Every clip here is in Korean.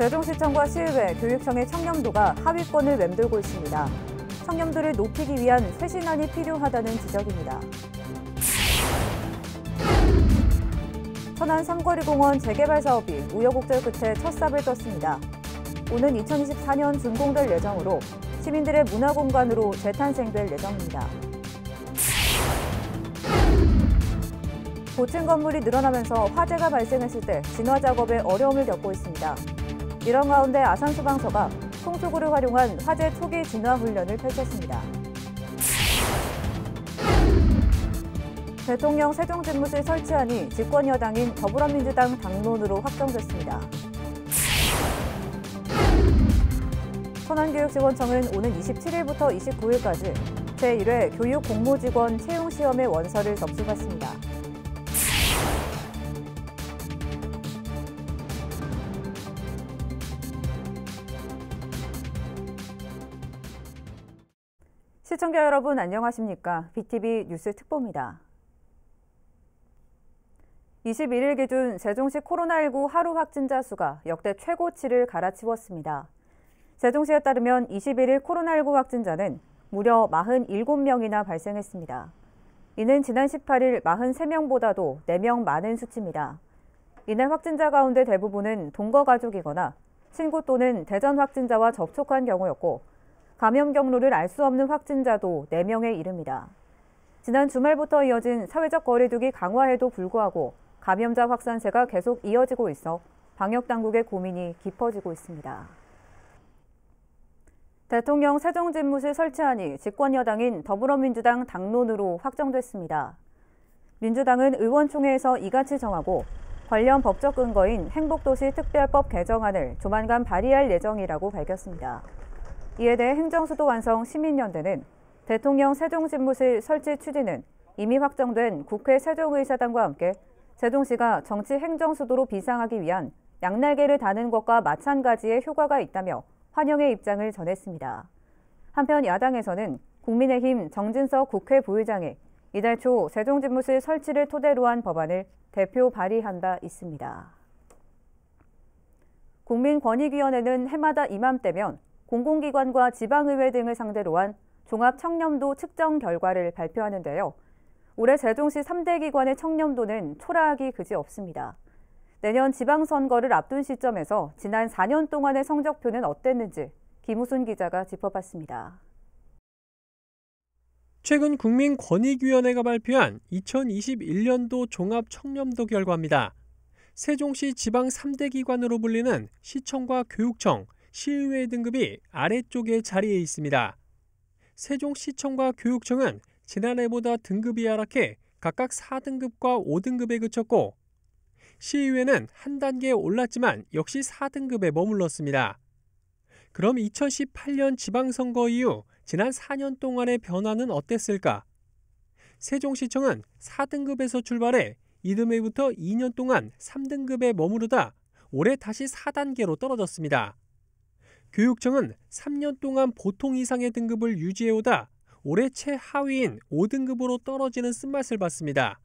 세종시청과 시의회, 교육청의 청렴도가 하위권을 맴돌고 있습니다. 청렴도를 높이기 위한 쇄신안이 필요하다는 지적입니다. 천안 삼거리공원 재개발 사업이 우여곡절 끝에 첫 삽을 떴습니다. 오는 2024년 준공될 예정으로 시민들의 문화공간으로 재탄생될 예정입니다. 고층 건물이 늘어나면서 화재가 발생했을 때 진화 작업에 어려움을 겪고 있습니다. 이런 가운데 아산소방서가 송수구를 활용한 화재 초기 진화 훈련을 펼쳤습니다. 대통령 세종집무실 설치안이 집권여당인 더불어민주당 당론으로 확정됐습니다. 천안교육지원청은 오는 27일부터 29일까지 제1회 교육공모직원 채용시험의 원서를 접수받습니다. 시청자 여러분 안녕하십니까? BTV 뉴스 특보입니다. 21일 기준 세종시 코로나19 하루 확진자 수가 역대 최고치를 갈아치웠습니다. 세종시에 따르면 21일 코로나19 확진자는 무려 47명이나 발생했습니다. 이는 지난 18일 43명보다도 4명 많은 수치입니다. 이날 확진자 가운데 대부분은 동거 가족이거나 친구 또는 대전 확진자와 접촉한 경우였고 감염 경로를 알 수 없는 확진자도 4명에 이릅니다. 지난 주말부터 이어진 사회적 거리두기 강화에도 불구하고 감염자 확산세가 계속 이어지고 있어 방역당국의 고민이 깊어지고 있습니다. 대통령 세종집무실 설치안이 집권여당인 더불어민주당 당론으로 확정됐습니다. 민주당은 의원총회에서 이같이 정하고 관련 법적 근거인 행복도시 특별법 개정안을 조만간 발의할 예정이라고 밝혔습니다. 이에 대해 행정수도 완성 시민연대는 대통령 세종집무실 설치 추진은 이미 확정된 국회 세종의사당과 함께 세종시가 정치 행정수도로 비상하기 위한 양날개를 다는 것과 마찬가지의 효과가 있다며 환영의 입장을 전했습니다. 한편 야당에서는 국민의힘 정진석 국회 부의장이 이달 초 세종집무실 설치를 토대로 한 법안을 대표 발의한 바 있습니다. 국민권익위원회는 해마다 이맘때면 공공기관과 지방의회 등을 상대로 한 종합청렴도 측정 결과를 발표하는데요. 올해 세종시 3대 기관의 청렴도는 초라하기 그지없습니다. 내년 지방선거를 앞둔 시점에서 지난 4년 동안의 성적표는 어땠는지 김우순 기자가 짚어봤습니다. 최근 국민권익위원회가 발표한 2021년도 종합청렴도 결과입니다. 세종시 지방 3대 기관으로 불리는 시청과 교육청, 시의회 등급이 아래쪽에 자리해 있습니다. 세종시청과 교육청은 지난해보다 등급이 하락해 각각 4등급과 5등급에 그쳤고 시의회는 한 단계 올랐지만 역시 4등급에 머물렀습니다. 그럼 2018년 지방선거 이후 지난 4년 동안의 변화는 어땠을까? 세종시청은 4등급에서 출발해 이듬해부터 2년 동안 3등급에 머무르다 올해 다시 4단계로 떨어졌습니다. 교육청은 3년 동안 보통 이상의 등급을 유지해오다 올해 최하위인 5등급으로 떨어지는 쓴맛을 봤습니다.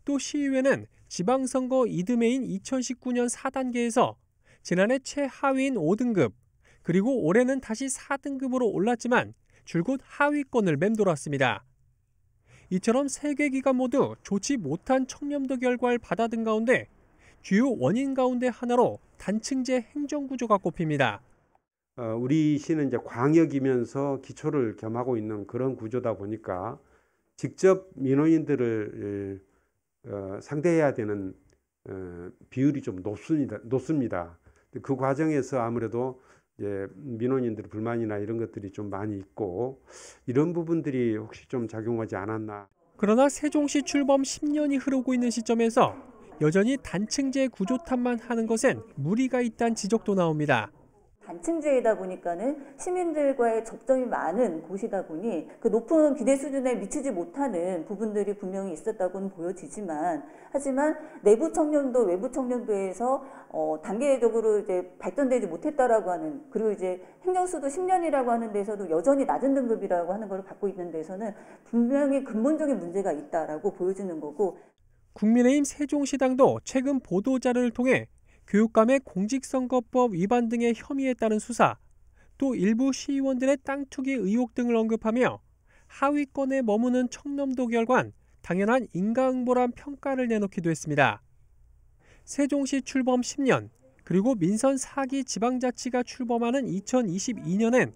또 시의회는 지방선거 이듬해인 2019년 4단계에서 지난해 최하위인 5등급, 그리고 올해는 다시 4등급으로 올랐지만 줄곧 하위권을 맴돌았습니다. 이처럼 3개 기관 모두 좋지 못한 청렴도 결과를 받아든 가운데 주요 원인 가운데 하나로 단층제 행정구조가 꼽힙니다. 우리 시는 이제 광역이면서 기초를 겸하고 있는 그런 구조다 보니까 직접 민원인들을 상대해야 되는 비율이 좀 높습니다. 그 과정에서 아무래도 이제 민원인들의 불만이나 이런 것들이 좀 많이 있고 이런 부분들이 혹시 좀 작용하지 않았나. 그러나 세종시 출범 10년이 흐르고 있는 시점에서 여전히 단층제 구조 탓만 하는 것엔 무리가 있다는 지적도 나옵니다. 단층제이다 보니까는 시민들과의 접점이 많은 곳이다 보니 그 높은 기대 수준에 미치지 못하는 부분들이 분명히 있었다고는 보여지지만, 하지만 내부 청렴도, 외부 청렴도에서 단계적으로 이제 발전되지 못했다라고 하는, 그리고 이제 행정수도 10년이라고 하는 데서도 여전히 낮은 등급이라고 하는 걸 갖고 있는 데서는 분명히 근본적인 문제가 있다라고 보여지는 거고. 국민의힘 세종시당도 최근 보도자료를 통해 교육감의 공직선거법 위반 등의 혐의에 따른 수사, 또 일부 시의원들의 땅 투기 의혹 등을 언급하며 하위권에 머무는 청렴도 결관, 당연한 인과응보란 평가를 내놓기도 했습니다. 세종시 출범 10년, 그리고 민선 4기 지방자치가 출범하는 2022년엔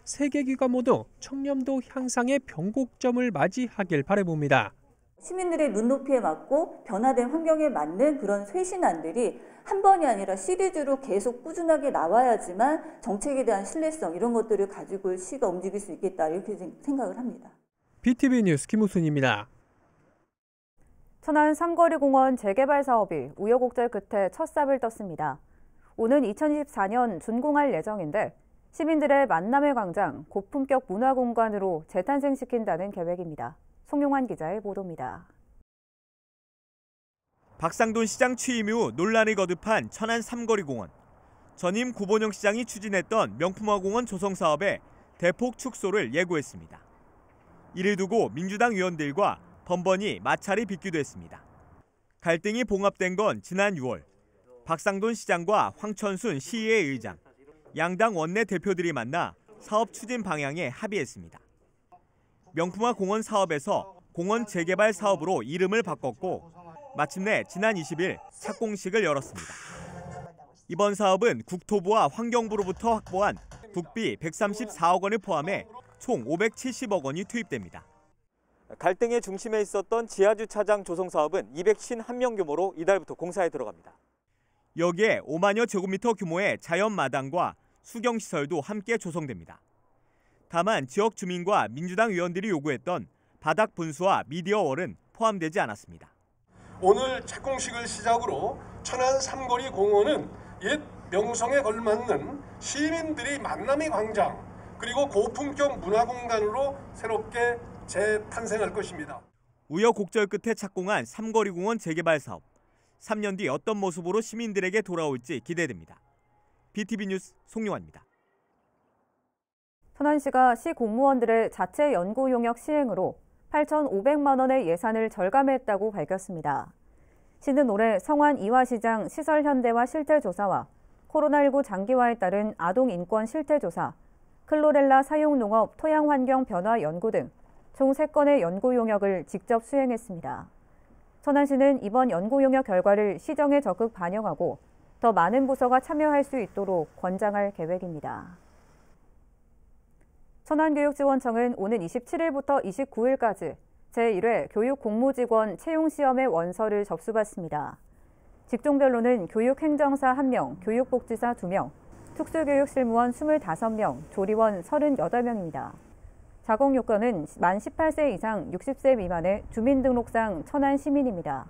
3개 기관 모두 청렴도 향상의 변곡점을 맞이하길 바라봅니다. 시민들의 눈높이에 맞고 변화된 환경에 맞는 그런 쇄신안들이 한 번이 아니라 시리즈로 계속 꾸준하게 나와야지만 정책에 대한 신뢰성 이런 것들을 가지고 시가 움직일 수 있겠다 이렇게 생각을 합니다. BTV 뉴스 김우순입니다. 천안 삼거리공원 재개발 사업이 우여곡절 끝에 첫 삽을 떴습니다. 오는 2024년 준공할 예정인데 시민들의 만남의 광장, 고품격 문화공간으로 재탄생시킨다는 계획입니다. 송용환 기자의 보도입니다. 박상돈 시장 취임 이후 논란을 거듭한 천안 삼거리공원. 전임 구본영 시장이 추진했던 명품화공원 조성 사업에 대폭 축소를 예고했습니다. 이를 두고 민주당 의원들과 번번이 마찰이 빚기도 했습니다. 갈등이 봉합된 건 지난 6월. 박상돈 시장과 황천순 시의회 의장, 양당 원내 대표들이 만나 사업 추진 방향에 합의했습니다. 명품화 공원 사업에서 공원 재개발 사업으로 이름을 바꿨고 마침내 지난 20일 착공식을 열었습니다. 이번 사업은 국토부와 환경부로부터 확보한 국비 134억 원을 포함해 총 570억 원이 투입됩니다. 갈등의 중심에 있었던 지하주차장 조성 사업은 251명 규모로 이달부터 공사에 들어갑니다. 여기에 5만여 제곱미터 규모의 자연마당과 수경시설도 함께 조성됩니다. 다만 지역 주민과 민주당 의원들이 요구했던 바닥 분수와 미디어월은 포함되지 않았습니다. 오늘 착공식을 시작으로 천안 삼거리 공원은 옛 명성에 걸맞는 시민들이 만남의 광장 그리고 고품격 문화공간으로 새롭게 재탄생할 것입니다. 우여곡절 끝에 착공한 삼거리 공원 재개발 사업. 3년 뒤 어떤 모습으로 시민들에게 돌아올지 기대됩니다. BTV 뉴스 송용환입니다. 천안시가 시 공무원들의 자체 연구 용역 시행으로 8,500만 원의 예산을 절감했다고 밝혔습니다. 시는 올해 성완 이화시장 시설 현대화 실태조사와 코로나19 장기화에 따른 아동 인권 실태조사, 클로렐라 사용 농업 토양 환경 변화 연구 등 총 3건의 연구 용역을 직접 수행했습니다. 천안시는 이번 연구 용역 결과를 시정에 적극 반영하고 더 많은 부서가 참여할 수 있도록 권장할 계획입니다. 천안교육지원청은 오는 27일부터 29일까지 제1회 교육공모직원 채용시험의 원서를 접수받습니다. 직종별로는 교육행정사 1명, 교육복지사 2명, 특수교육실무원 25명, 조리원 38명입니다. 작업 요건은 만 18세 이상 60세 미만의 주민등록상 천안 시민입니다.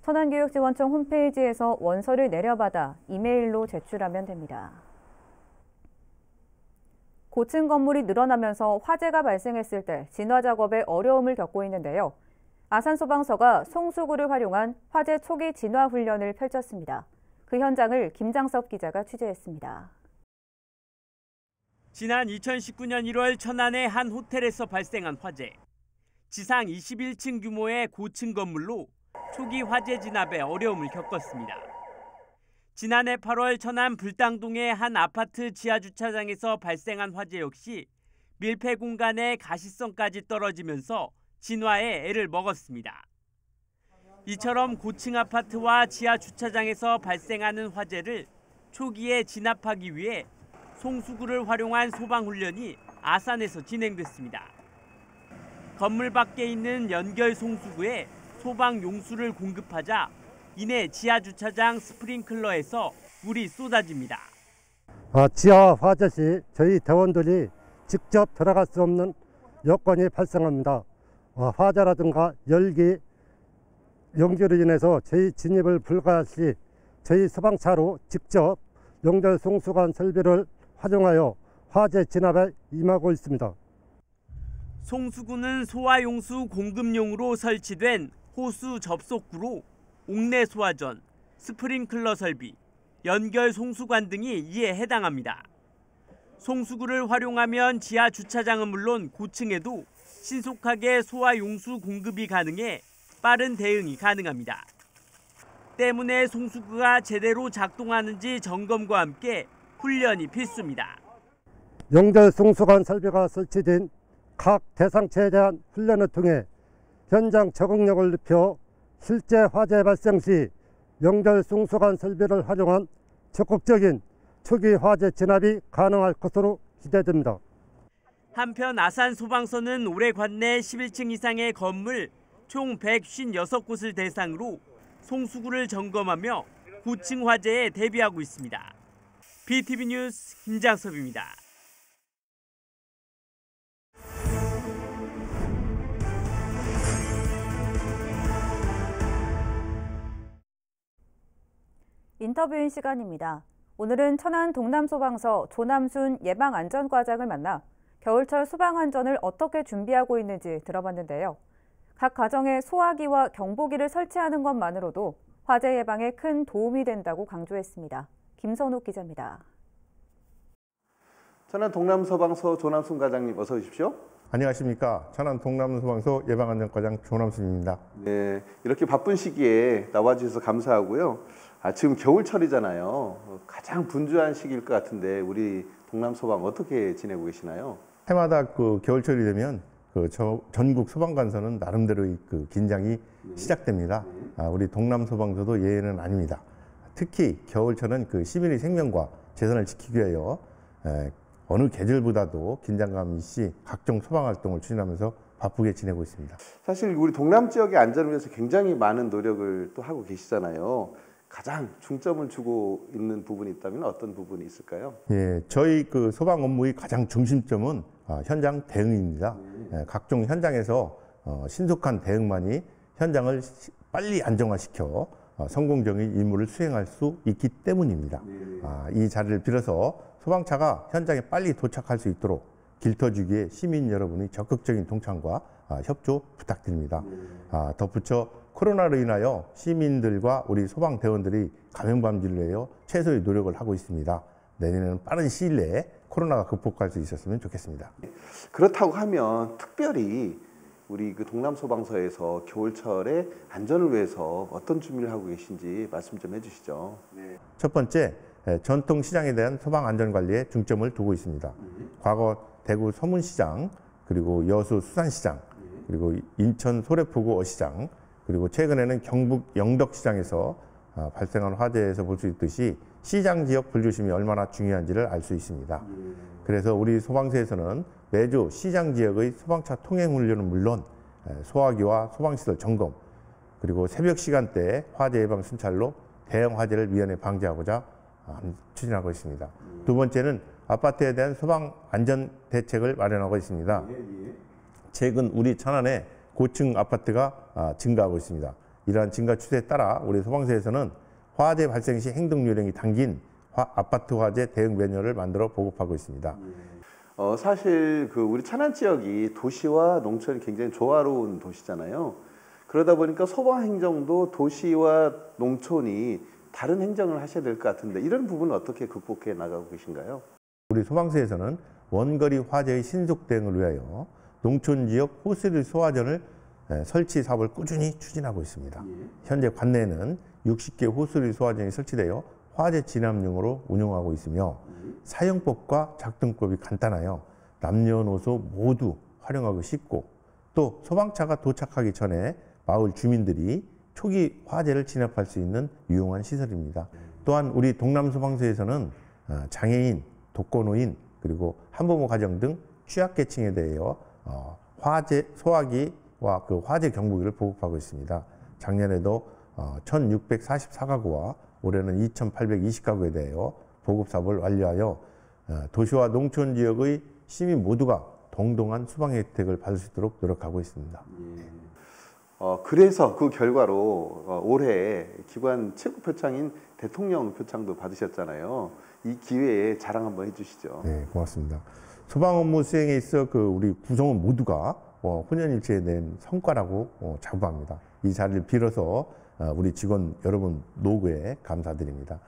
천안교육지원청 홈페이지에서 원서를 내려받아 이메일로 제출하면 됩니다. 고층 건물이 늘어나면서 화재가 발생했을 때 진화 작업에 어려움을 겪고 있는데요. 아산소방서가 송수구를 활용한 화재 초기 진화 훈련을 펼쳤습니다. 그 현장을 김장섭 기자가 취재했습니다. 지난 2019년 1월 천안의 한 호텔에서 발생한 화재. 지상 21층 규모의 고층 건물로 초기 화재 진압에 어려움을 겪었습니다. 지난해 8월 천안 불당동의 한 아파트 지하주차장에서 발생한 화재 역시 밀폐 공간의 가시성까지 떨어지면서 진화에 애를 먹었습니다. 이처럼 고층 아파트와 지하주차장에서 발생하는 화재를 초기에 진압하기 위해 송수구를 활용한 소방훈련이 아산에서 진행됐습니다. 건물 밖에 있는 연결 송수구에 소방 용수를 공급하자 이내 지하주차장 스프링클러에서 물이 쏟아집니다. 지하 화재 시 저희 대원들이 직접 들어갈 수 없는 여건이 발생합니다. 화재라든가 열기, 연기로 인해서 저희 진입을 불가할 시 저희 소방차로 직접 연결 송수관 설비를 활용하여 화재 진압에 임하고 있습니다. 송수구는 소화용수 공급용으로 설치된 호수 접속구로 옥내 소화전, 스프링클러 설비, 연결 송수관 등이 이에 해당합니다. 송수구를 활용하면 지하 주차장은 물론 고층에도 신속하게 소화용수 공급이 가능해 빠른 대응이 가능합니다. 때문에 송수구가 제대로 작동하는지 점검과 함께 훈련이 필수입니다. 연결 송수관 설비가 설치된 각 대상체에 대한 훈련을 통해 현장 적응력을 높여 실제 화재 발생 시 연결 송수관 설비를 활용한 적극적인 초기 화재 진압이 가능할 것으로 기대됩니다. 한편 아산소방서는 올해 관내 11층 이상의 건물 총 156곳을 대상으로 송수구를 점검하며 고층 화재에 대비하고 있습니다. BTV 뉴스 김장섭입니다. 인터뷰인 시간입니다. 오늘은 천안 동남소방서 조남순 예방안전과장을 만나 겨울철 소방안전을 어떻게 준비하고 있는지 들어봤는데요. 각 가정에 소화기와 경보기를 설치하는 것만으로도 화재 예방에 큰 도움이 된다고 강조했습니다. 김선욱 기자입니다. 천안 동남소방서 조남순 과장님 어서 오십시오. 안녕하십니까. 천안 동남소방서 예방안전과장 조남순입니다. 네, 이렇게 바쁜 시기에 나와주셔서 감사하고요. 지금 겨울철이잖아요. 가장 분주한 시기일 것 같은데 우리 동남소방 어떻게 지내고 계시나요? 해마다 그 겨울철이 되면 전국 소방관서는 나름대로의 긴장이 시작됩니다. 우리 동남소방서도 예외는 아닙니다. 특히 겨울철은 시민의 생명과 재산을 지키기 위하여 어느 계절보다도 긴장감 있이 각종 소방활동을 추진하면서 바쁘게 지내고 있습니다. 사실 우리 동남 지역의 안전을 위해서 굉장히 많은 노력을 또 하고 계시잖아요. 가장 중점을 주고 있는 부분이 있다면 어떤 부분이 있을까요? 예, 저희 소방 업무의 가장 중심점은 현장 대응입니다. 각종 현장에서 신속한 대응만이 현장을 빨리 안정화시켜 성공적인 임무를 수행할 수 있기 때문입니다. 이 자리를 빌어서 소방차가 현장에 빨리 도착할 수 있도록 길터주기에 시민 여러분의 적극적인 동참과 협조 부탁드립니다. 덧붙여 코로나로 인하여 시민들과 우리 소방대원들이 감염 방지를 위하여 최소의 노력을 하고 있습니다. 내년에는 빠른 시일 내에 코로나가 극복할 수 있었으면 좋겠습니다. 그렇다고 하면 특별히 우리 동남소방서에서 겨울철에 안전을 위해서 어떤 준비를 하고 계신지 말씀 좀 해주시죠. 네. 첫 번째, 전통시장에 대한 소방안전관리에 중점을 두고 있습니다. 과거 대구 서문시장, 그리고 여수 수산시장, 그리고 인천 소래포구 어시장, 그리고 최근에는 경북 영덕시장에서 발생한 화재에서 볼 수 있듯이 시장 지역 분류심이 얼마나 중요한지를 알 수 있습니다. 그래서 우리 소방서에서는 매주 시장 지역의 소방차 통행 훈련은 물론 소화기와 소방시설 점검, 그리고 새벽 시간대에 화재 예방 순찰로 대형 화재를 미연에 방지하고자 추진하고 있습니다. 두 번째는 아파트에 대한 소방 안전 대책을 마련하고 있습니다. 최근 우리 천안에 고층 아파트가 증가하고 있습니다. 이러한 증가 추세에 따라 우리 소방서에서는 화재 발생 시 행동 요령이 담긴 아파트 화재 대응 매뉴얼을 만들어 보급하고 있습니다. 사실 우리 천안 지역이 도시와 농촌이 굉장히 조화로운 도시잖아요. 그러다 보니까 소방 행정도 도시와 농촌이 다른 행정을 하셔야 될 것 같은데 이런 부분은 어떻게 극복해 나가고 계신가요? 우리 소방서에서는 원거리 화재의 신속 대응을 위하여 농촌 지역 호스리 소화전을 설치 사업을 꾸준히 추진하고 있습니다. 현재 관내에는 60개 호스리 소화전이 설치되어 화재 진압용으로 운영하고 있으며 사용법과 작동법이 간단하여 남녀노소 모두 활용하기 쉽고 또 소방차가 도착하기 전에 마을 주민들이 초기 화재를 진압할 수 있는 유용한 시설입니다. 또한 우리 동남소방서에서는 장애인, 독거노인, 그리고 한부모 가정 등 취약계층에 대하여 화재 소화기와 화재 경보기를 보급하고 있습니다. 작년에도 1,644가구와 올해는 2,820가구에 대하여 보급 사업을 완료하여 도시와 농촌 지역의 시민 모두가 동등한 소방 혜택을 받을 수 있도록 노력하고 있습니다. 그래서 그 결과로 올해 기관 최고 표창인 대통령 표창도 받으셨잖아요. 이 기회에 자랑 한번 해주시죠. 네, 고맙습니다. 소방 업무 수행에 있어 우리 구성원 모두가 혼연일체에 낸 성과라고 자부합니다. 이 자리를 빌어서 우리 직원 여러분 노고에 감사드립니다.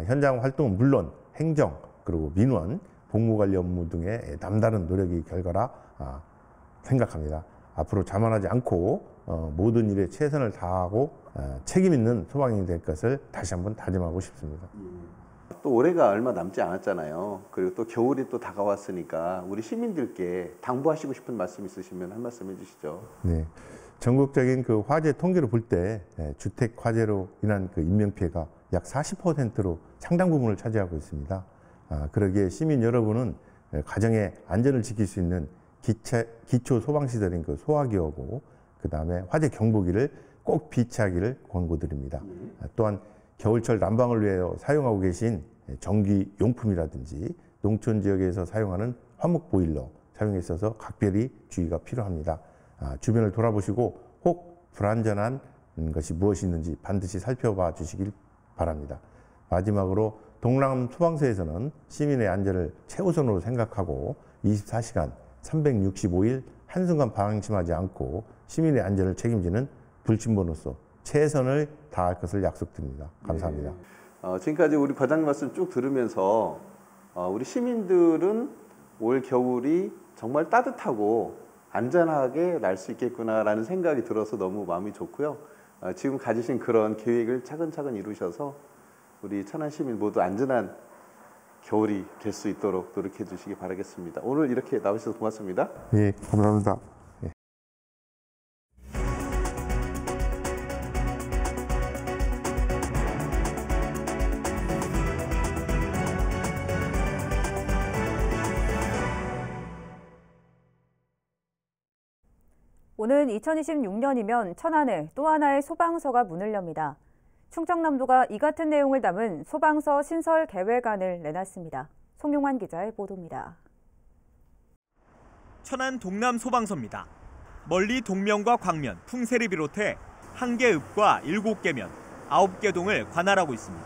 현장 활동은 물론 행정 그리고 민원, 복무관리 업무 등의 남다른 노력의 결과라 생각합니다. 앞으로 자만하지 않고 모든 일에 최선을 다하고 책임 있는 소방이 될 것을 다시 한번 다짐하고 싶습니다. 또 올해가 얼마 남지 않았잖아요. 그리고 또 겨울이 또 다가왔으니까 우리 시민들께 당부하시고 싶은 말씀 있으시면 한 말씀 해주시죠. 네, 전국적인 그 화재 통계를 볼 때 주택 화재로 인한 그 인명 피해가 약 40%로 상당 부분을 차지하고 있습니다. 그러기에 시민 여러분은 가정의 안전을 지킬 수 있는 기초 소방시설인 그 소화기하고 그다음에 화재 경보기를 꼭 비치하기를 권고드립니다. 또한 겨울철 난방을 위해 사용하고 계신 전기 용품이라든지 농촌 지역에서 사용하는 화목 보일러 사용에 있어서 각별히 주의가 필요합니다. 주변을 돌아보시고 혹 불안전한 것이 무엇이 있는지 반드시 살펴봐 주시길 바랍니다. 마지막으로 동남 소방서에서는 시민의 안전을 최우선으로 생각하고 24시간 365일 한순간 방심하지 않고 시민의 안전을 책임지는 불침번호서 최선을 다할 것을 약속드립니다. 감사합니다. 네. 지금까지 우리 과장님 말씀 쭉 들으면서 우리 시민들은 올 겨울이 정말 따뜻하고 안전하게 날 수 있겠구나라는 생각이 들어서 너무 마음이 좋고요. 지금 가지신 그런 계획을 차근차근 이루셔서 우리 천안 시민 모두 안전한 겨울이 될 수 있도록 노력해 주시기 바라겠습니다. 오늘 이렇게 나오셔서 고맙습니다. 네, 감사합니다. 네. 오는 2026년이면 천안에 또 하나의 소방서가 문을 엽니다. 충청남도가 이 같은 내용을 담은 소방서 신설 계획안을 내놨습니다. 송용환 기자의 보도입니다. 천안 동남 소방서입니다. 멀리 동면과 광면, 풍세를 비롯해 1개 읍과 7개 면, 9개 동을 관할하고 있습니다.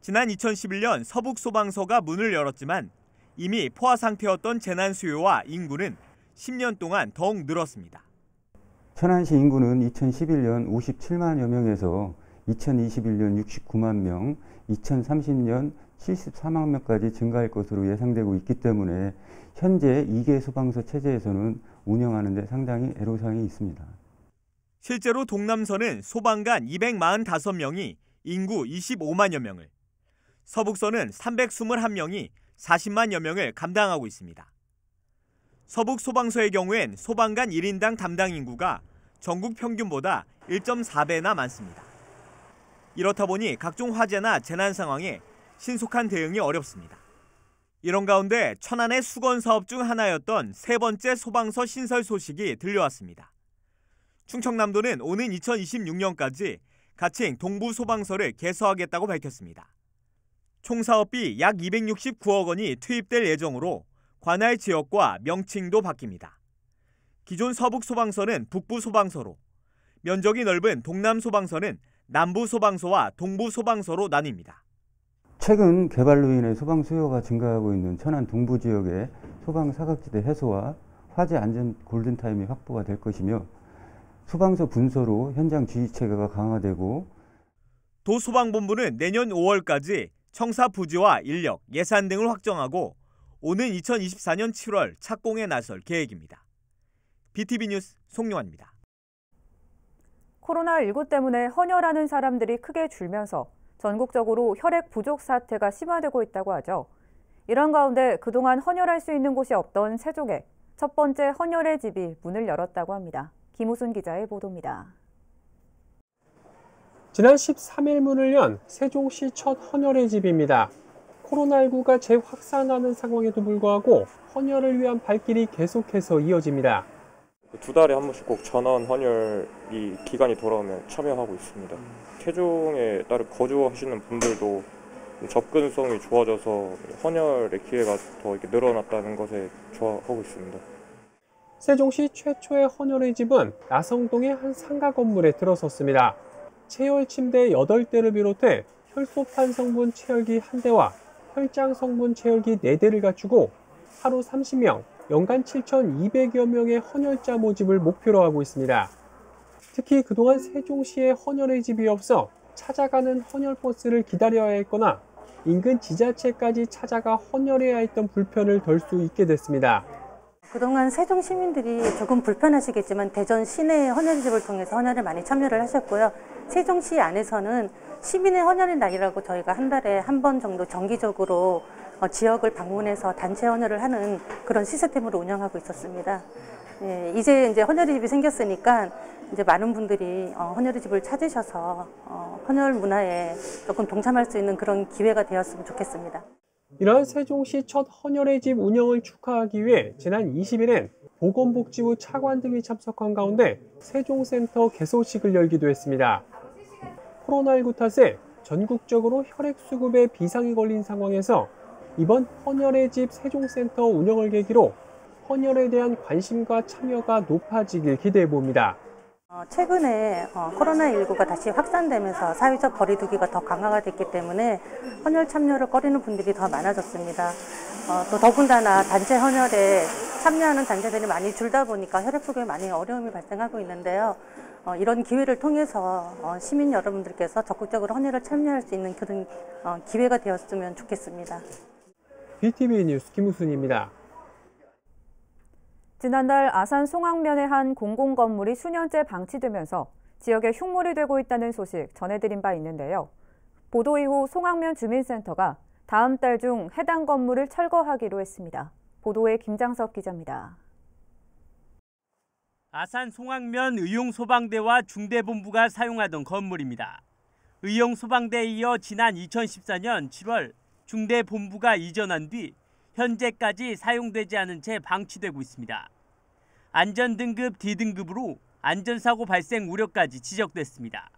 지난 2011년 서북 소방서가 문을 열었지만 이미 포화 상태였던 재난 수요와 인구는 10년 동안 더욱 늘었습니다. 천안시 인구는 2011년 57만여 명에서 2021년 69만 명, 2030년 74만 명까지 증가할 것으로 예상되고 있기 때문에 현재 2개 소방서 체제에서는 운영하는 데 상당히 애로사항이 있습니다. 실제로 동남서는 소방관 245명이 인구 25만여 명을, 서북서는 321명이 40만여 명을 감당하고 있습니다. 서북 소방서의 경우엔 소방관 1인당 담당 인구가 전국 평균보다 1.4배나 많습니다. 이렇다 보니 각종 화재나 재난 상황에 신속한 대응이 어렵습니다. 이런 가운데 천안의 수건 사업 중 하나였던 세 번째 소방서 신설 소식이 들려왔습니다. 충청남도는 오는 2026년까지 가칭 동부소방서를 개소하겠다고 밝혔습니다. 총 사업비 약 269억 원이 투입될 예정으로 관할 지역과 명칭도 바뀝니다. 기존 서북소방서는 북부소방서로, 면적이 넓은 동남소방서는 남부소방서와 동부소방서로 나뉩니다. 최근 개발로 인해 소방 수요가 증가하고 있는 천안 동부 지역의 소방 사각지대 해소와 화재 안전 골든타임이 확보가 될 것이며 소방서 분서로 현장 지휘 체계가 강화되고 도소방본부는 내년 5월까지 청사 부지와 인력, 예산 등을 확정하고 오는 2024년 7월 착공에 나설 계획입니다. BTV 뉴스 송용환입니다. 코로나19 때문에 헌혈하는 사람들이 크게 줄면서 전국적으로 혈액 부족 사태가 심화되고 있다고 하죠. 이런 가운데 그동안 헌혈할 수 있는 곳이 없던 세종에 첫 번째 헌혈의 집이 문을 열었다고 합니다. 김우순 기자의 보도입니다. 지난 13일 문을 연 세종시 첫 헌혈의 집입니다. 코로나19가 재확산하는 상황에도 불구하고 헌혈을 위한 발길이 계속해서 이어집니다. 2달에 한 번씩 꼭 전원 헌혈이 기간이 돌아오면 참여하고 있습니다. 세종에 따로 거주하시는 분들도 접근성이 좋아져서 헌혈의 기회가 더 이렇게 늘어났다는 것에 좋아하고 있습니다. 세종시 최초의 헌혈의 집은 나성동의 한 상가 건물에 들어섰습니다. 체열 침대 8대를 비롯해 혈소판 성분 체열기 1대와 혈장 성분 체열기 4대를 갖추고 하루 30명, 연간 7,200여 명의 헌혈자 모집을 목표로 하고 있습니다. 특히 그동안 세종시에 헌혈의 집이 없어 찾아가는 헌혈버스를 기다려야 했거나 인근 지자체까지 찾아가 헌혈해야 했던 불편을 덜 수 있게 됐습니다. 그동안 세종 시민들이 조금 불편하시겠지만 대전 시내 헌혈집을 통해서 헌혈에 많이 참여를 하셨고요. 세종시 안에서는 시민의 헌혈의 날이라고 저희가 한 달에 한 번 정도 정기적으로 지역을 방문해서 단체 헌혈을 하는 그런 시스템으로 운영하고 있었습니다. 예, 이제 헌혈의 집이 생겼으니까 이제 많은 분들이 헌혈의 집을 찾으셔서 헌혈 문화에 조금 동참할 수 있는 그런 기회가 되었으면 좋겠습니다. 이러한 세종시 첫 헌혈의 집 운영을 축하하기 위해 지난 20일엔 보건복지부 차관 등이 참석한 가운데 세종센터 개소식을 열기도 했습니다. 코로나19 탓에 전국적으로 혈액수급에 비상이 걸린 상황에서 이번 헌혈의 집 세종센터 운영을 계기로 헌혈에 대한 관심과 참여가 높아지길 기대해 봅니다. 최근에 코로나19가 다시 확산되면서 사회적 거리두기가 더 강화가 됐기 때문에 헌혈 참여를 꺼리는 분들이 더 많아졌습니다. 또 더군다나 단체 헌혈에 참여하는 단체들이 많이 줄다 보니까 혈액 수급에 많이 어려움이 발생하고 있는데요. 이런 기회를 통해서 시민 여러분들께서 적극적으로 헌혈을 참여할 수 있는 그런 기회가 되었으면 좋겠습니다. BTV 뉴스 김우순입니다. 지난달 아산 송악면의 한 공공건물이 수년째 방치되면서 지역에 흉물이 되고 있다는 소식 전해드린 바 있는데요. 보도 이후 송악면 주민센터가 다음 달 중 해당 건물을 철거하기로 했습니다. 보도에 김장석 기자입니다. 아산 송악면 의용소방대와 중대본부가 사용하던 건물입니다. 의용소방대에 이어 지난 2014년 7월 중대본부가 이전한 뒤 현재까지 사용되지 않은 채 방치되고 있습니다. 안전등급 D등급으로 안전사고 발생 우려까지 지적됐습니다.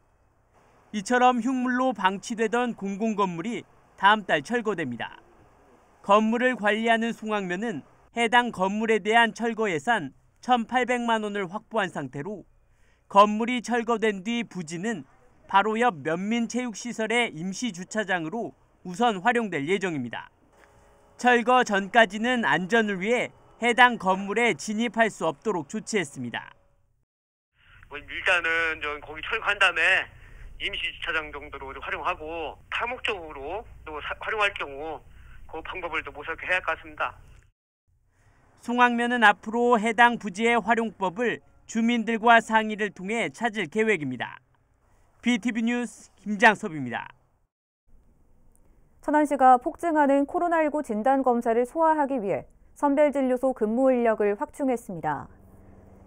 이처럼 흉물로 방치되던 공공건물이 다음 달 철거됩니다. 건물을 관리하는 송악면은 해당 건물에 대한 철거 예산 1,800만 원을 확보한 상태로 건물이 철거된 뒤 부지는 바로 옆 면민체육시설의 임시주차장으로 우선 활용될 예정입니다. 철거 전까지는 안전을 위해 해당 건물에 진입할 수 없도록 조치했습니다. 일단은 거기 철거한 다음에 임시주차장 정도로 활용하고 다목적으로 또 활용할 경우 그 방법을 또 모색해야 할 것 같습니다. 송악면은 앞으로 해당 부지의 활용법을 주민들과 상의를 통해 찾을 계획입니다. BTV 뉴스 김장섭입니다. 천안시가 폭증하는 코로나19 진단검사를 소화하기 위해 선별진료소 근무 인력을 확충했습니다.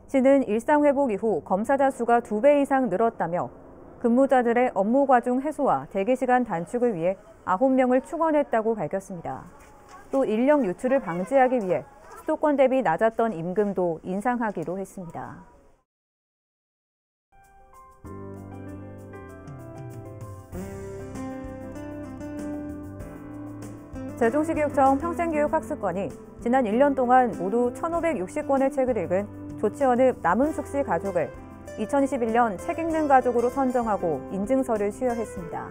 시는 일상회복 이후 검사자 수가 2배 이상 늘었다며 근무자들의 업무 과중 해소와 대기시간 단축을 위해 9명을 충원했다고 밝혔습니다. 또 인력 유출을 방지하기 위해 수도권 대비 낮았던 임금도 인상하기로 했습니다. 세종시교육청 평생교육학습관이 지난 1년 동안 모두 1,560권의 책을 읽은 조치원읍 남은숙 씨 가족을 2021년 책 읽는 가족으로 선정하고 인증서를 수여했습니다.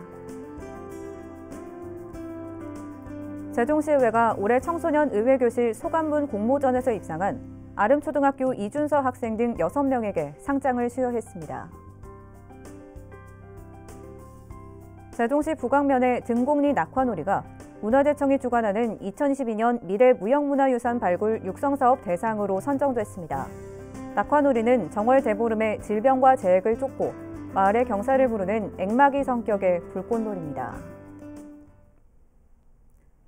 세종시의회가 올해 청소년 의회교실 소감문 공모전에서 입상한 아름초등학교 이준서 학생 등 6명에게 상장을 수여했습니다. 세종시 북악면의 등곡리 낙화놀이가 문화재청이 주관하는 2022년 미래무형문화유산 발굴 육성사업 대상으로 선정됐습니다. 낙화놀이는 정월 대보름에 질병과 재해를 쫓고 마을의 경사를 부르는 액마기 성격의 불꽃놀이입니다.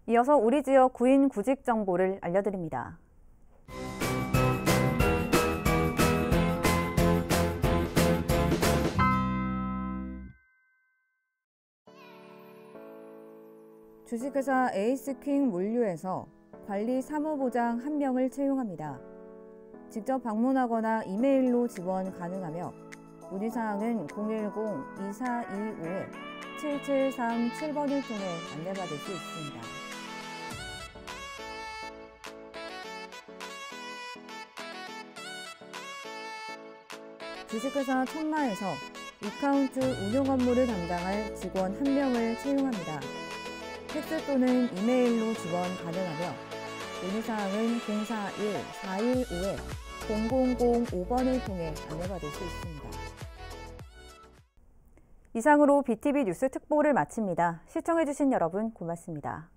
이어서 우리 지역 구인 구직 정보를 알려드립니다. 주식회사 에이스퀸 물류에서 관리 사무보장 1명을 채용합니다. 직접 방문하거나 이메일로 지원 가능하며 문의사항은 010-2425-7737번을 통해 안내받을 수 있습니다. 주식회사 천마에서 이카운트 운용 업무를 담당할 직원 1명을 채용합니다. 팩스 또는 이메일로 지원 가능하며 문의사항은 041-415-0005번을 통해 안내받을 수 있습니다. 이상으로 BTV 뉴스 특보를 마칩니다. 시청해주신 여러분 고맙습니다.